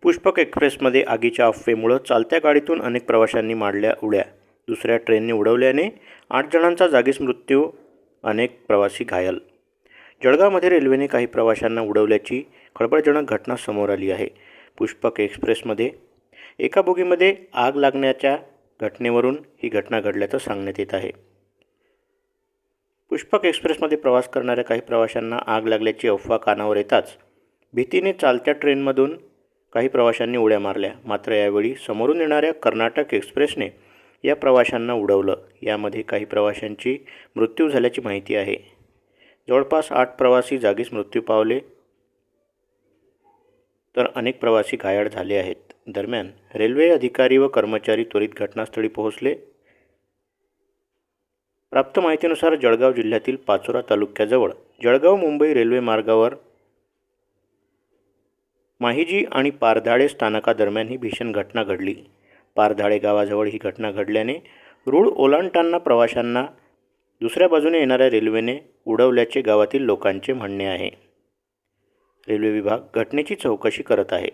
पुष्पक एक्सप्रेसमध्ये आगीच्या अफवेमुळे चालत्या गाडीतून अनेक प्रवाशांनी मारल्या उड्या. दुसऱ्या ट्रेनने उडवल्याने 8 जणांचा जागीच मृत्यू, अनेक प्रवासी घायल. जळगावमध्ये रेल्वेने काही प्रवाशांना उडवल्याची खळबळजनक घटना समोर आली आहे. पुष्पक एक्सप्रेसमध्ये एका बोगीमध्ये आग लागण्याच्या घटनेवरून ही घटना घडल्याचं सांगण्यात येत आहे. पुष्पक एक्सप्रेसमध्ये प्रवास करणाऱ्या काही प्रवाशांना आग लागल्याची अफवा कानावर येताच भीतीने चालत्या ट्रेनमधून काही प्रवाशांनी उड्या मारल्या. मात्र यावेळी समोरून येणाऱ्या कर्नाटक एक्सप्रेसने या प्रवाशांना उडवलं. यामध्ये काही प्रवाशांची मृत्यू झाल्याची माहिती आहे. जवळपास 8 प्रवासी जागीच मृत्यू पावले तर अनेक प्रवासी घायाळ झाले आहेत. दरम्यान रेल्वे अधिकारी व कर्मचारी त्वरित घटनास्थळी पोहोचले. प्राप्त माहितीनुसार जळगाव जिल्ह्यातील पाचोरा तालुक्याजवळ जळगाव मुंबई रेल्वे मार्गावर माहिजी आणि पारधाडे स्थानकादरम्यान ही भीषण घटना घडली. पारधाडे गावाजवळ ही घटना घडल्याने रूळ ओलांडताना प्रवाशांना दुसऱ्या बाजूने येणाऱ्या रेल्वेने उडवल्याचे गावातील लोकांचे म्हणणे आहे. रेल्वे विभाग घटनेची चौकशी करत आहे.